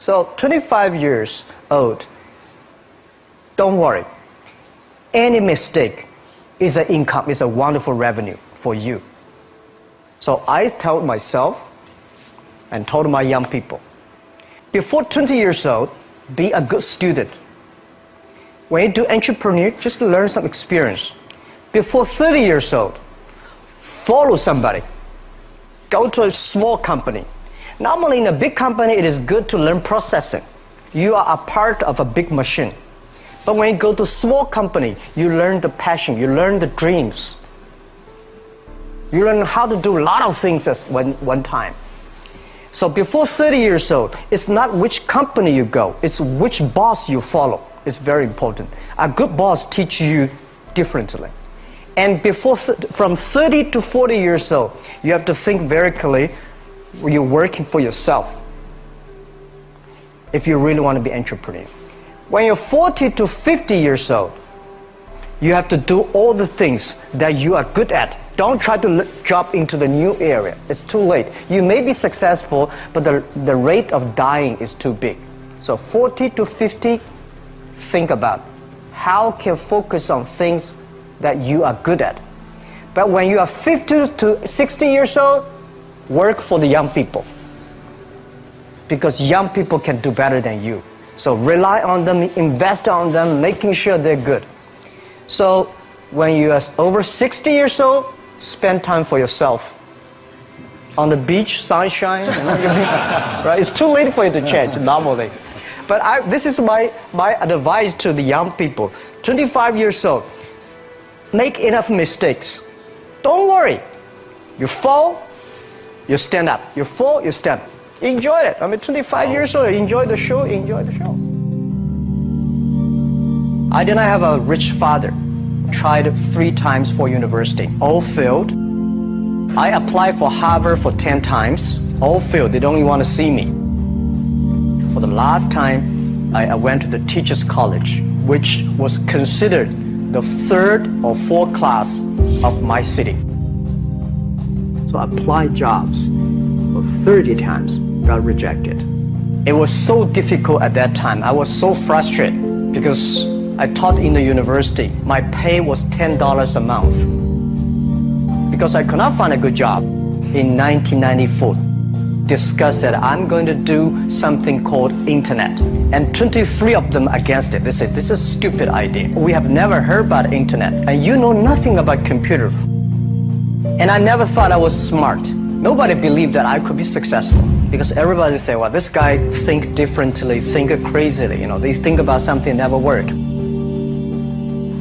So 25 years old, don't worry. Any mistake is an income, is a wonderful revenue for you. So I told myself and told my young people, before 20 years old, be a good student. When you do entrepreneur, just learn some experience. Before 30 years old, follow somebody. Go to a small company. Normally in a big company, it is good to learn processing. You are a part of a big machine. But when you go to a small company, you learn the passion, you learn the dreams. You learn how to do a lot of things at one time. So before 30 years old, it's not which company you go, it's which boss you follow. It's very important. A good boss teaches you differently. And from 30 to 40 years old, you have to think very clearly, you're working for yourself if you really want to be an entrepreneur. When you're 40 to 50 years old, you have to do all the things that you are good at. Don't try to jump into the new area. It's too late. You may be successful, but the rate of dying is too big. So 40 to 50, think about how can you focus on things that you are good at. But when you are 50 to 60 years old, work for the young people. Because young people can do better than you. So rely on them, invest on them, making sure they're good. So when you are over 60 years old, spend time for yourself. On the beach, sunshine, right? It's too late for you to change normally. But this is my advice to the young people. 25 years old, make enough mistakes. Don't worry. You fall, you stand up. You fall, you stand up. Enjoy it. 25 years old, enjoy the show, enjoy the show. I did not have a rich father. Tried 3 times for university, all failed. I applied for Harvard for 10 times, all failed. They don't even want to see me. For the last time, I went to the teachers' college, which was considered the 3rd or 4th class of my city. So I applied jobs for 30 times, got rejected. It was so difficult at that time. I was so frustrated because I taught in the university. My pay was $10 a month because I could not find a good job. In 1994, discussed that I'm going to do something called internet, and 23 of them against it. They said, this is a stupid idea. We have never heard about internet, and you know nothing about computer. And I never thought I was smart. Nobody believed that I could be successful because everybody say, well, this guy think differently, think crazily. They think about something never work.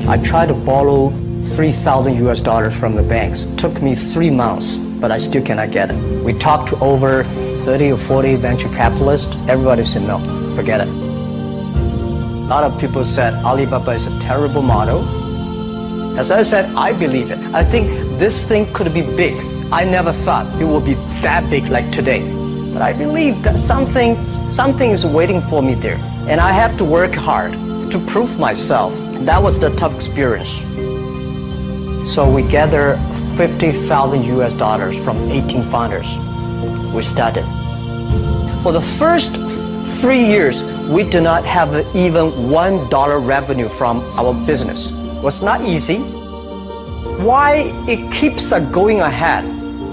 I tried to borrow $3,000 from the banks. Took me 3 months, but I still cannot get it. We talked to over 30 or 40 venture capitalists. Everybody said, no, forget it. A lot of people said Alibaba is a terrible model. As I said, I believe it. I think this thing could be big. I never thought it would be that big like today. But I believe that something is waiting for me there. And I have to work hard to prove myself. That was the tough experience. So we gathered $50,000 from 18 founders. We started. For the first 3 years, we did not have even $1 revenue from our business. It was not easy. Why it keeps us going ahead,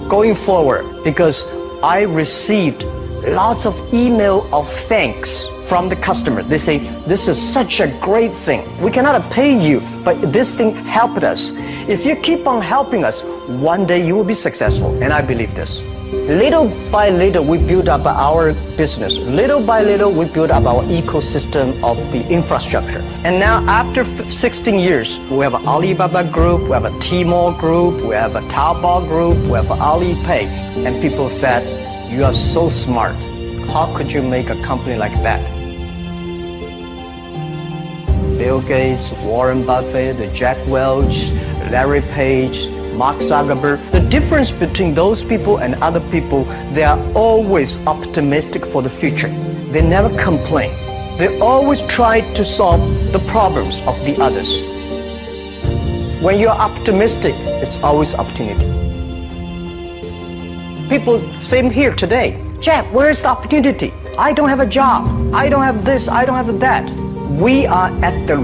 going forward? Because I received lots of email of thanks from the customer. They say, this is such a great thing. We cannot pay you, but this thing helped us. If you keep on helping us, one day you will be successful. And I believe this. Little by little, we build up our business. Little by little, we build up our ecosystem of the infrastructure. And now, after 16 years, we have an Alibaba group, we have a Tmall group, we have a Taobao group, we have Alipay. And people said, you are so smart. How could you make a company like that? Bill Gates, Warren Buffett, Jack Welch, Larry Page, Mark Zuckerberg. The difference between those people and other people, they are always optimistic for the future. They never complain. They always try to solve the problems of the others. When you're optimistic, it's always opportunity. People, same here today. Jeff, where's the opportunity? I don't have a job. I don't have this. I don't have that. We are at the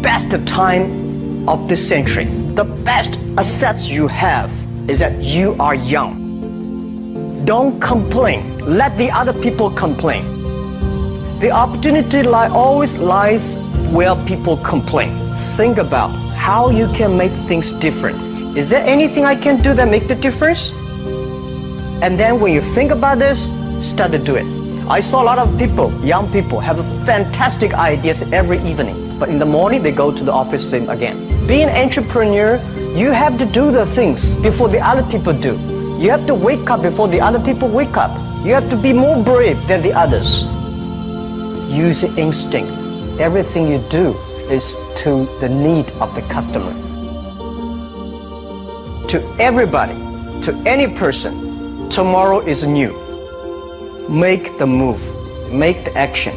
best time of this century. The best assets you have is that you are young. Don't complain. Let the other people complain. The opportunity always lies where people complain. Think about how you can make things different. Is there anything I can do that make the difference? And then when you think about this, start to do it. I saw a lot of people, young people, have fantastic ideas every evening. But in the morning, they go to the office same again. Being an entrepreneur, you have to do the things before the other people do. You have to wake up before the other people wake up. You have to be more brave than the others. Use your instinct. Everything you do is to the need of the customer. To everybody, to any person, tomorrow is new. Make the move, make the action.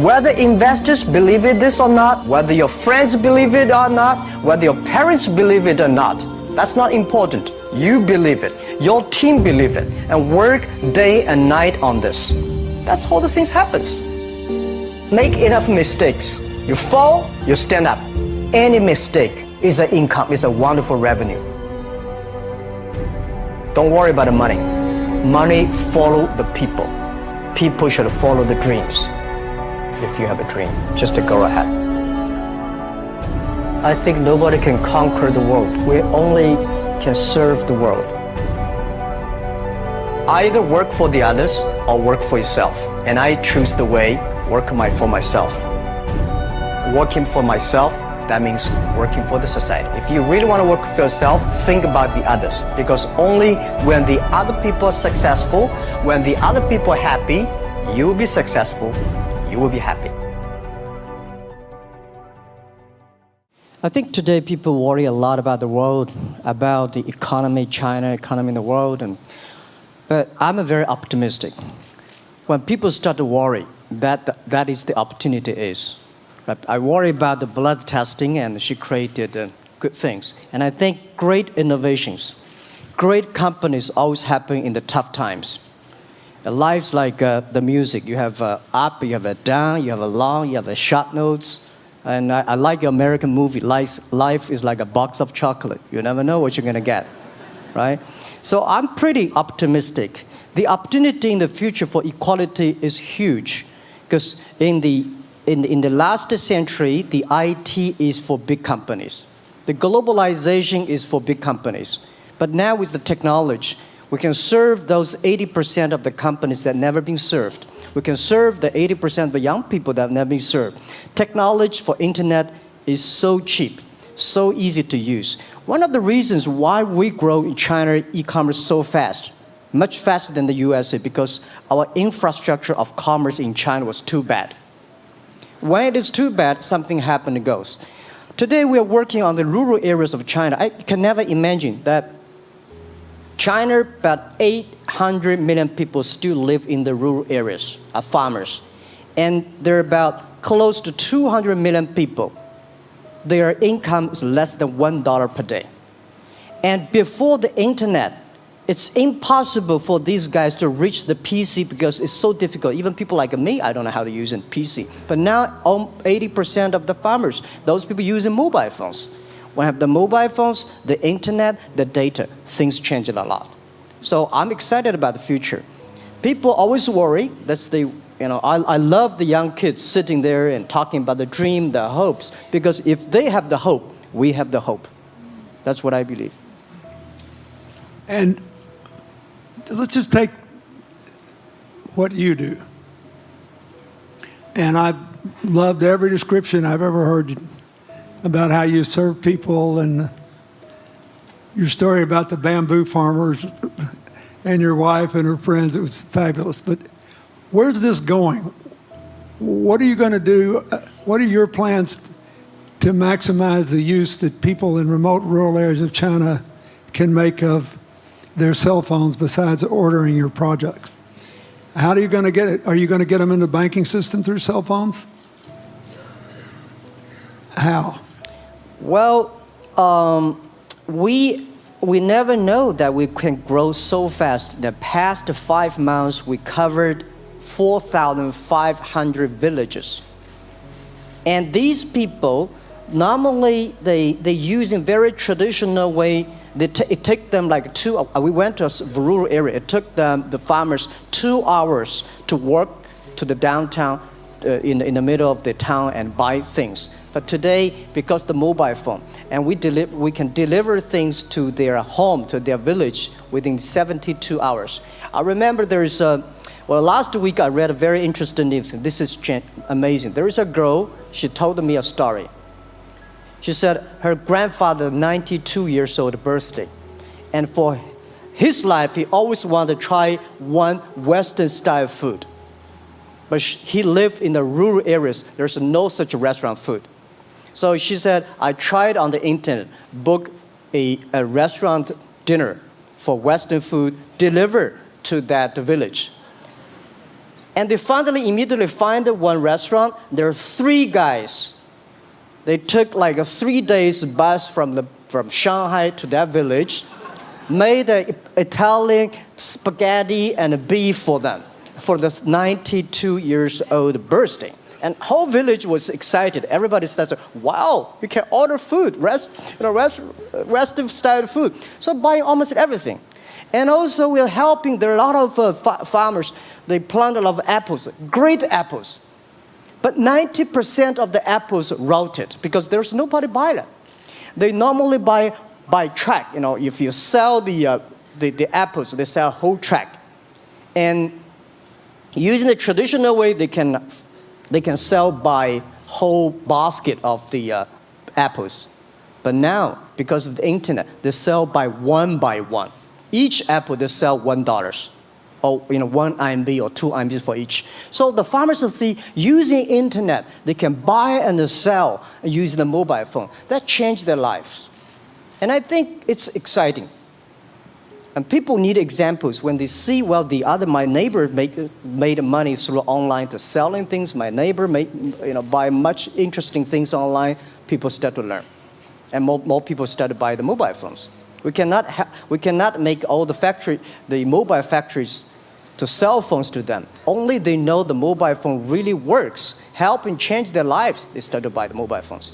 Whether investors believe in this or not, whether your friends believe it or not, whether your parents believe it or not, that's not important. You believe it, your team believe it, and work day and night on this. That's how the things happens. Make enough mistakes. You fall, you stand up. Any mistake is an income, is a wonderful revenue. Don't worry about the money. Money follow the people. People should follow the dreams. If you have a dream, just to go ahead. I think nobody can conquer the world. We only can serve the world. Either work for the others or work for yourself. And I choose the way, work for myself. Working for myself, that means working for the society. If you really want to work for yourself, think about the others. Because only when the other people are successful, when the other people are happy, you will be successful, you will be happy. I think today people worry a lot about the world, about the economy, China, economy in the world. But I'm very optimistic. When people start to worry, that is the opportunity is. I worry about the blood testing, and she created good things. And I think great innovations, great companies always happen in the tough times. Life's like the music. You have up, you have a down, you have a long, you have a short notes. And I like your American movie. Life is like a box of chocolate. You never know what you're going to get, right? So I'm pretty optimistic. The opportunity in the future for equality is huge, because in the last century, the IT is for big companies. The globalization is for big companies. But now with the technology, we can serve those 80% of the companies that never been served. We can serve the 80% of the young people that have never been served. Technology for internet is so cheap, so easy to use. One of the reasons why we grow in China e-commerce so fast, much faster than the USA, because our infrastructure of commerce in China was too bad. When it is too bad, something happens and goes. Today we are working on the rural areas of China. I can never imagine that China, about 800 million people still live in the rural areas, are farmers. And there are about close to 200 million people. Their income is less than $1 per day. And before the internet, it's impossible for these guys to reach the PC because it's so difficult. Even people like me, I don't know how to use a PC. But now 80% of the farmers, those people using mobile phones. When you have the mobile phones, the internet, the data, things change a lot. So I'm excited about the future. People always worry. I love the young kids sitting there and talking about the dream, the hopes, because if they have the hope, we have the hope. That's what I believe. And let's just take what you do. And I've loved every description I've ever heard about how you serve people, and your story about the bamboo farmers and your wife and her friends. It was fabulous. But where's this going? What are you going to do? What are your plans to maximize the use that people in remote rural areas of China can make of their cell phones besides ordering your products? How are you going to get it? Are you going to get them in the banking system through cell phones? How? Well, we never know that we can grow so fast. The past 5 months, we covered 4,500 villages. And these people, normally they use in very traditional way. It took them like we went to a rural area. It took the farmers 2 hours to walk to the downtown in the middle of the town and buy things. But today, because the mobile phone, and we can deliver things to their home, to their village within 72 hours. I remember last week I read a very interesting thing. This is amazing. There is a girl, she told me a story. She said her grandfather, 92 years old birthday. And for his life, he always wanted to try one Western style food. But he lived in the rural areas. There's no such restaurant food. So she said, I tried on the internet, book a restaurant dinner for Western food, delivered to that village. And they finally immediately find one restaurant. There are 3 guys. They took like a 3 days bus from Shanghai to that village, made an Italian spaghetti and beef for them for the 92 years old birthday. And whole village was excited. Everybody said, wow, you can order food, Western style food. So buying almost everything. And also we're helping, there are a lot of farmers, they plant a lot of apples, great apples. But 90% of the apples rotted because there's nobody buy them. They normally buy by track. If you sell the apples, they sell whole track. And using the traditional way, they can sell by whole basket of the apples. But now, because of the internet, they sell by one. Each apple, they sell $1. Or 1 RMB or 2 RMB for each. So the farmers see using internet, they can buy and sell using the mobile phone. That changed their lives. And I think it's exciting. And people need examples when they see, my neighbor made money through online to selling things. My neighbor buy much interesting things online. People start to learn. And more people start to buy the mobile phones. We cannot make all the mobile factories to sell phones to them. Only they know the mobile phone really works, helping change their lives, they start to buy the mobile phones.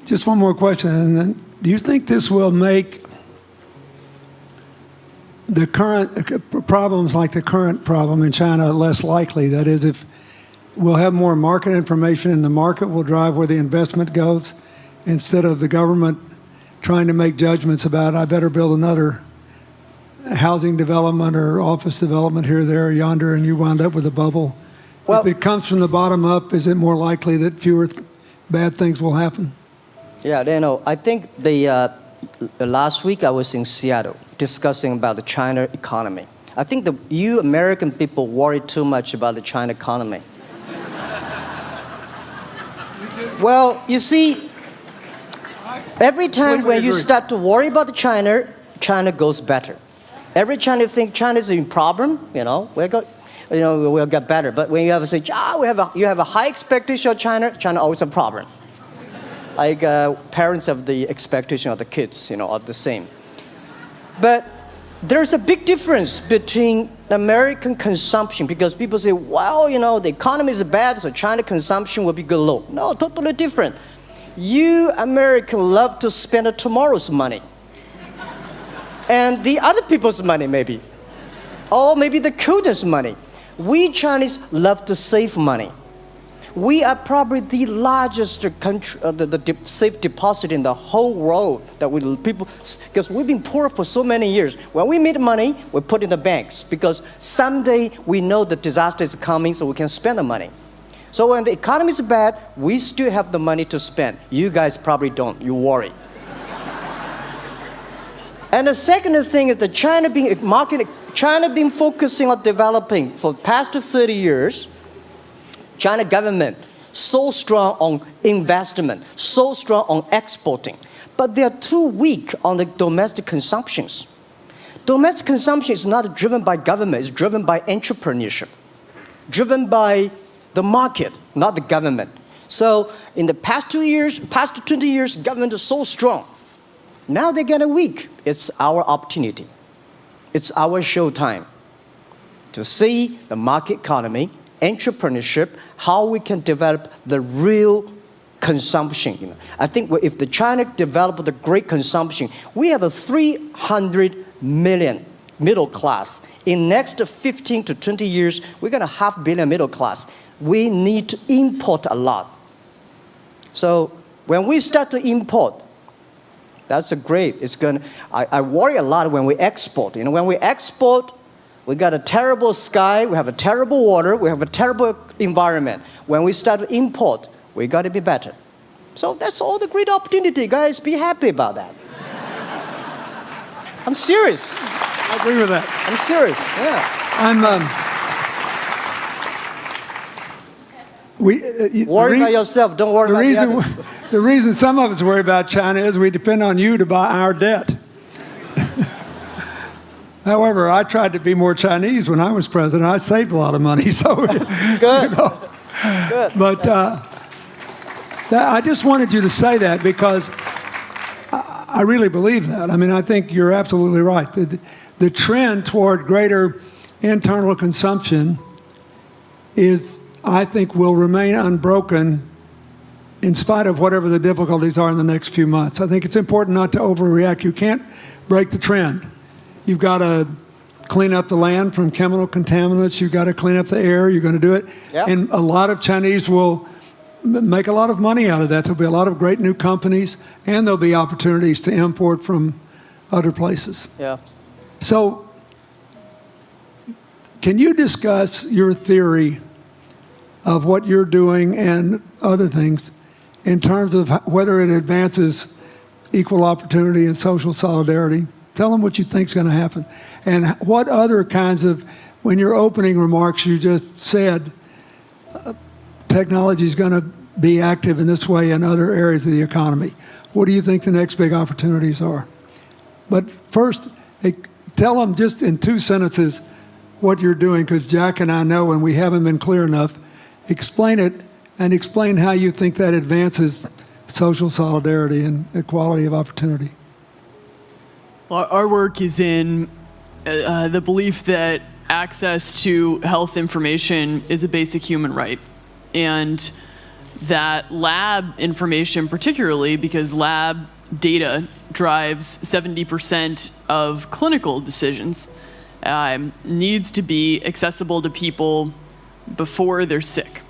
Just one more question. And then, do you think this will make the current problems like the current problem in China less likely? That is, if we'll have more market information and the market will drive where the investment goes instead of the government trying to make judgments about, I better build another housing development or office development here, there, or yonder, and you wind up with a bubble. If it comes from the bottom up, is it more likely that fewer bad things will happen? Yeah, I think the last week I was in Seattle discussing about the China economy. I think you American people worry too much about the China economy. Well, you see, every time when you start to worry about China goes better. Every time you think China is in problem, we'll get better. But when you have to say, you have a high expectation of China always a problem. Like parents have the expectation of the kids, are the same. But there's a big difference between American consumption because people say, the economy is bad, so China consumption will be good low. No, totally different. You Americans love to spend tomorrow's money. And the other people's money, maybe. Or maybe the children's money. We Chinese love to save money. We are probably the largest country, the safe deposit in the whole world because we've been poor for so many years. When we make money, we put in the banks because someday we know the disaster is coming, so we can spend the money. So when the economy is bad, we still have the money to spend. You guys probably don't. You worry. And the second thing is that China been focusing on developing for the past 30 years. China government so strong on investment, so strong on exporting, but they are too weak on the domestic consumptions. Domestic consumption is not driven by government, it's driven by entrepreneurship, driven by the market, not the government. So in the past 20 years, government is so strong. Now they're getting weak. It's our opportunity. It's our showtime. to see the market economy, entrepreneurship, how we can develop the real consumption. I think if the China developed the great consumption, we have a 300 million middle class. In next 15 to 20 years, we're going to have 500 million middle class. We need to import a lot. So when we start to import, that's a great. I worry a lot when we export. When we export, we got a terrible sky, we have a terrible water, we have a terrible environment. When we start to import, we got to be better. So that's all the great opportunity, guys. Be happy about that. I'm serious. I agree with that. I'm serious. Yeah. Worry about yourself. Don't worry about the others. The reason some of us worry about China is we depend on you to buy our debt. However, I tried to be more Chinese when I was president. I saved a lot of money. So good. Good. But I just wanted you to say that because I really believe that. I mean, I think you're absolutely right. The trend toward greater internal consumption I think, will remain unbroken in spite of whatever the difficulties are in the next few months. I think it's important not to overreact. You can't break the trend. You've got to clean up the land from chemical contaminants. You've got to clean up the air. You're going to do it. Yep. And a lot of Chinese will make a lot of money out of that. There'll be a lot of great new companies, and there'll be opportunities to import from other places. Yeah. So can you discuss your theory of what you're doing and other things in terms of whether it advances equal opportunity and social solidarity? Tell them what you think is going to happen. And what other kinds of, when your opening remarks, you just said technology is going to be active in this way in other areas of the economy. What do you think the next big opportunities are? But first, tell them just in 2 sentences what you're doing, because Jack and I know, and we haven't been clear enough. Explain it, and explain how you think that advances social solidarity and equality of opportunity. Well, our work is in the belief that access to health information is a basic human right. And that lab information, particularly because lab data drives 70% of clinical decisions, needs to be accessible to people before they're sick.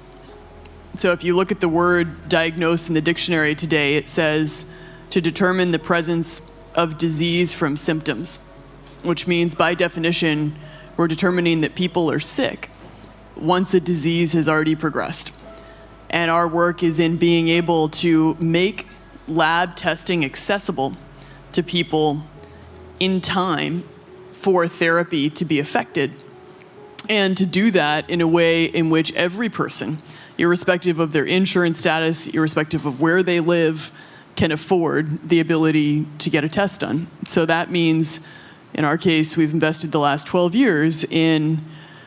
So if you look at the word diagnose in the dictionary today, it says to determine the presence of disease from symptoms, which means by definition, we're determining that people are sick once a disease has already progressed. And our work is in being able to make lab testing accessible to people in time for therapy to be effected, and to do that in a way in which every person, irrespective of their insurance status, irrespective of where they live, can afford the ability to get a test done. So that means, in our case, we've invested the last 12 years in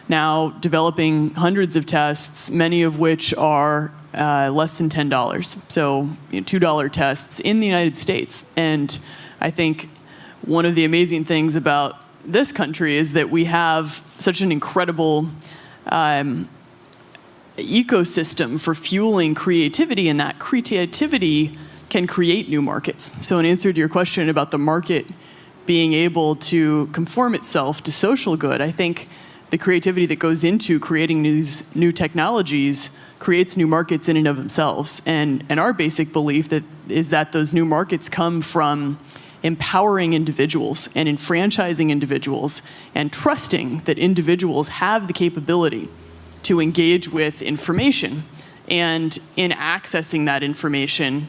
now developing hundreds of tests, many of which are less than $10. So $2 tests in the United States. And I think one of the amazing things about this country is that we have such an incredible ecosystem for fueling creativity, and that creativity can create new markets. So in answer to your question about the market being able to conform itself to social good, I think the creativity that goes into creating these new technologies creates new markets in and of themselves. And our basic belief is that those new markets come from empowering individuals and enfranchising individuals and trusting that individuals have the capability to engage with information, and in accessing that information,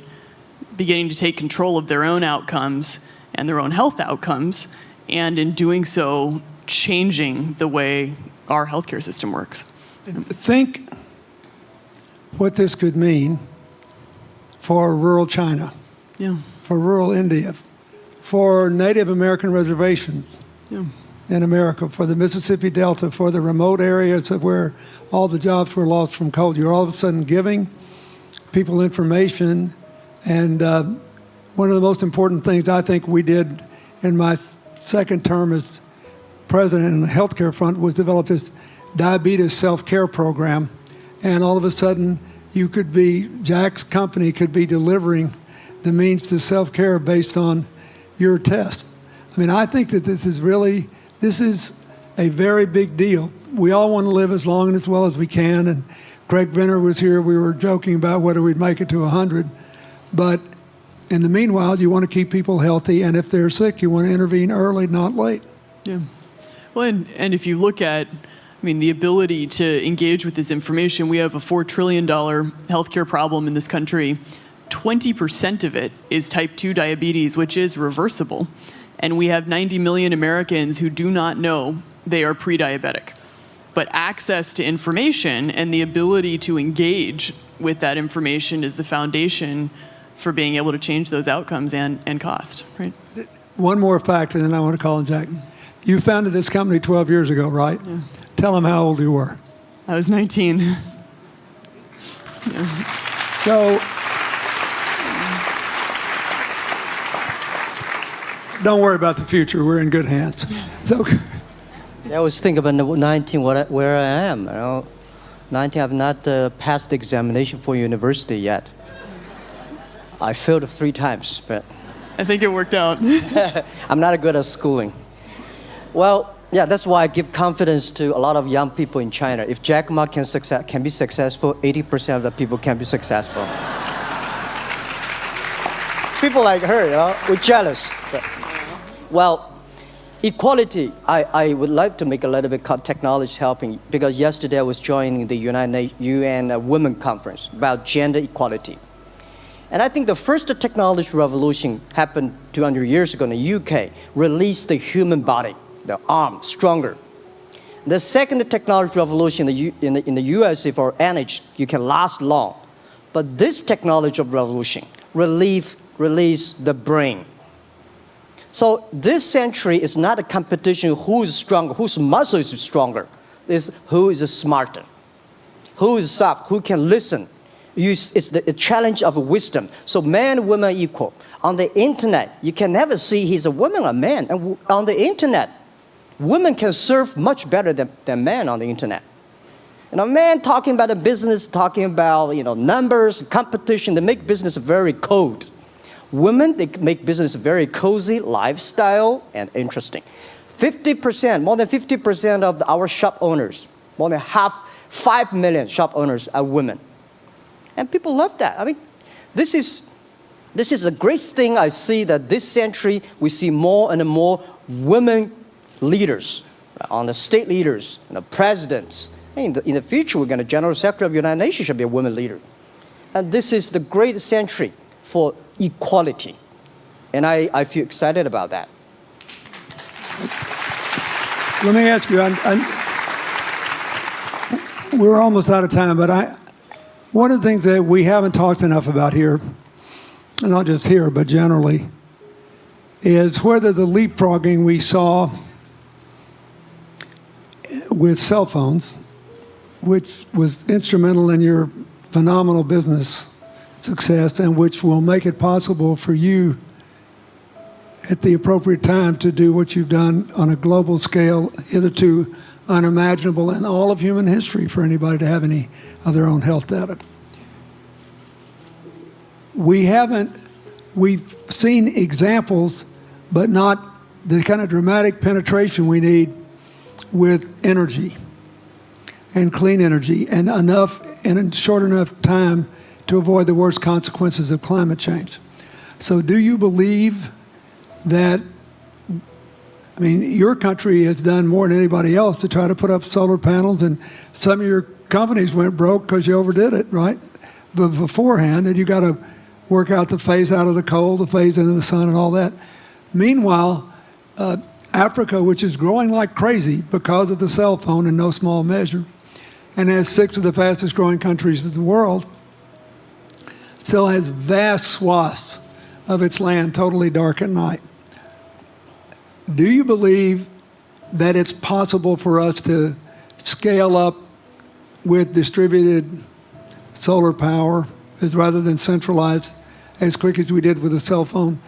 beginning to take control of their own outcomes and their own health outcomes, and in doing so, changing the way our healthcare system works. Think what this could mean for rural China, for rural India, for Native American reservations in America, for the Mississippi Delta, for the remote areas of where all the jobs were lost from coal. You're all of a sudden giving people information. And one of the most important things I think we did in my second term as president in the healthcare front, was develop this diabetes self-care program. And all of a sudden, Jack's company could be delivering the means to self-care based on your test. I mean, I think that this is a very big deal. We all want to live as long and as well as we can. And Craig Venner was here. We were joking about whether we'd make it to 100. But in the meanwhile, you want to keep people healthy. And if they're sick, you want to intervene early, not late. Yeah. Well, and if you look at, the ability to engage with this information, we have a $4 trillion healthcare problem in this country. 20% of it is type 2 diabetes, which is reversible. And we have 90 million Americans who do not know they are pre-diabetic. But access to information and the ability to engage with that information is the foundation for being able to change those outcomes and cost, right? One more fact, and then I want to call on Jack. You founded this company 12 years ago, right? Yeah. Tell them how old you were. I was 19. Yeah. So, don't worry about the future. We're in good hands. So, I was thinking about 19, where I am. 19, I've not passed the examination for university yet. I failed 3 times, but I think it worked out. I'm not good at schooling. Well, yeah, that's why I give confidence to a lot of young people in China. If Jack Ma can be successful, 80% of the people can be successful. People like her, we're jealous. But, well, equality, I would like to make a little bit technology helping, because yesterday I was joining the UN Women Conference about gender equality. And I think the first technology revolution happened 200 years ago in the UK, released the human body, the arm, stronger. The second technology revolution in the USA for energy, you can last long. But this technology revolution release the brain. So this century is not a competition who is stronger, whose muscle is stronger. It's who is smarter, who is soft, who can listen. It's the challenge of wisdom. So man and woman are equal. On the internet, you can never see he's a woman or a man. And on the internet, women can serve much better than men on the internet. And a man talking about a business, talking about numbers, competition, they make business very cold. Women, they make business very cozy, lifestyle, and interesting. 50%, more than 50% of our shop owners, more than 5 million shop owners are women. And people love that. I mean, this is a great thing. I see that this century, we see more and more women leaders, on the state leaders, the presidents. In the future, we're going to General Secretary of the United Nations should be a woman leader. And this is the great century for equality. And I feel excited about that. Let me ask you, we're almost out of time, but one of the things that we haven't talked enough about here, and not just here, but generally, is whether the leapfrogging we saw with cell phones, which was instrumental in your phenomenal business success and which will make it possible for you at the appropriate time to do what you've done on a global scale, hitherto unimaginable in all of human history for anybody to have any of their own health data. We've seen examples, but not the kind of dramatic penetration we need with energy and clean energy and enough in a short enough time to avoid the worst consequences of climate change. So do you believe that, your country has done more than anybody else to try to put up solar panels, and some of your companies went broke because you overdid it, right? But beforehand, and you got to work out the phase out of the coal, the phase into the sun and all that. Meanwhile, Africa, which is growing like crazy because of the cell phone in no small measure, and has 6 of the fastest growing countries in the world, still has vast swaths of its land totally dark at night. Do you believe that it's possible for us to scale up with distributed solar power rather than centralized as quick as we did with the cell phone?